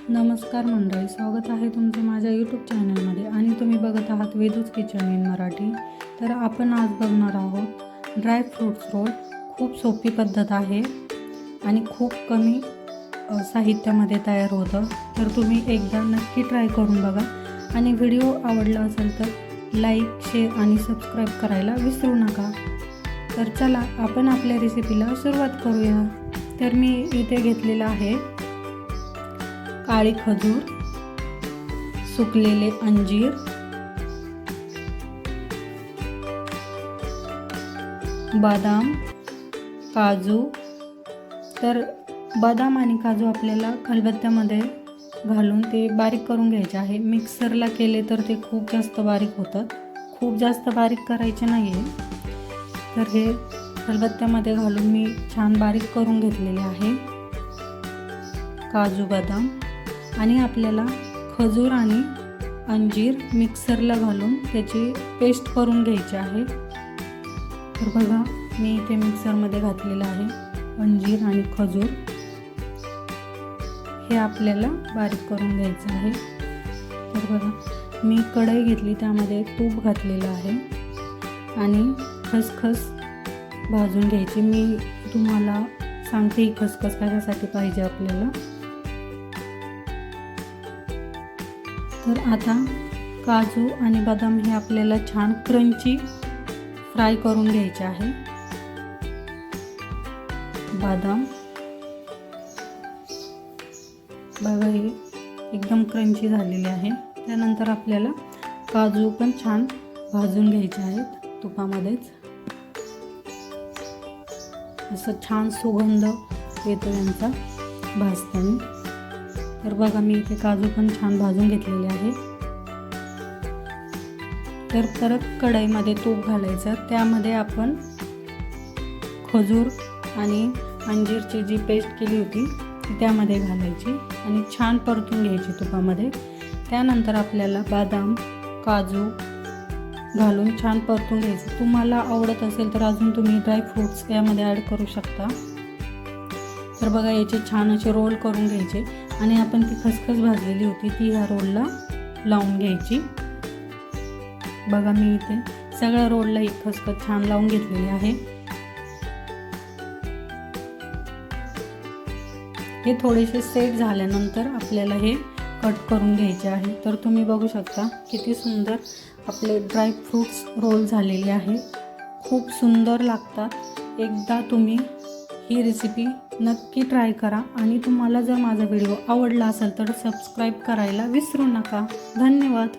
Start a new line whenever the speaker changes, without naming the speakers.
नमस्कार मंडळी, स्वागत आहे तुमचं माझ्या यूट्यूब चॅनलमध्ये आणि तुम्ही बघत आहात वेदूज किचन इन मराठी। तर आपण आज बघणार आहोत ड्राय फ्रूट्स रोल। खूप सोपी पद्धत आहे आणि खूप कमी साहित्यामध्ये तयार होतं। तर तुम्ही एकदा नक्की ट्राय करून बघा आणि व्हिडिओ आवडला असेल तर लाईक, शेअर आणि सबस्क्राईब करायला विसरू नका। तर चला आपण आपल्या रेसिपीला सुरुवात करूया। तर मी इथे घेतलेला आहे काळी खजूर, सुकलेले अंजीर, बदाम, काजू। तर बदाम आणि काजू आपल्याला खलबत्त्यामध्ये घालून ते बारीक करून घ्यायचे आहे। मिक्सरला केले तर ते खूप जास्त बारीक होतात, खूप जास्त बारीक करायचे नाही आहे। तर हे खलबत्त्यामध्ये घालून मी छान बारीक करून घेतलेले आहे काजू, बदाम। आणि आपल्याला खजूर आणि अंजीर मिक्सरला घालून त्याची पेस्ट करून घ्यायची आहे। तर बघा मी इथे मिक्सरमध्ये घातलेलं आहे अंजीर आणि खजूर। हे आपल्याला बारीक करून घ्यायचं आहे। तर बघा मी कढई घेतली, त्यामध्ये तूप घातलेलं आहे आणि खसखस भाजून घ्यायची। मी तुम्हाला सांगते ही खसखस कशासाठी पाहिजे आपल्याला। तर आता काजू आणि बदाम हे आपल्याला छान क्रंची फ्राय करून घ्यायचे आहे। बदाम बघा हे एकदम क्रंची झालेले आहे। त्यानंतर आपल्याला काजू पण छान भाजून घ्यायचे आहेत तुपामध्येच। असं छान सुगंध येतो यांचा भाजताना। तर बघा मी इथे काजू पण छान भाजून घेतलेले आहे। तर परत कढईमध्ये तूप घालायचं, त्यामध्ये आपण खजूर आणि अंजीरची जी पेस्ट केली होती ती त्यामध्ये घालायची आणि छान परतून घ्यायची तुपामध्ये। त्यानंतर आपल्याला बदाम, काजू घालून छान परतून घ्यायचं। तुम्हाला आवडत असेल तर अजून तुम्ही ड्राय फ्रूट्स यामध्ये ॲड करू शकता। तर बघा याचे छान असे रोल करून घ्यायचे आणि आपण ती खसखस भाजलेली होती ती ह्या रोलला लावून घ्यायची। बघा मी इथे सगळ्या रोलला ही खसखस छान लावून घेतलेली आहे। हे थोडेसे सेट झाल्यानंतर आपल्याला हे कट करून घ्यायचे आहे। तर तुम्ही बघू शकता किती सुंदर आपले ड्राय फ्रूट्स रोल झालेले आहे। खूप सुंदर लागतात। एकदा तुम्ही ही रेसिपी नक्की ट्राय करा आणि तुम्हाला जर माझा व्हिडिओ आवडला असेल तर सबस्क्राईब करायला विसरू नका। धन्यवाद।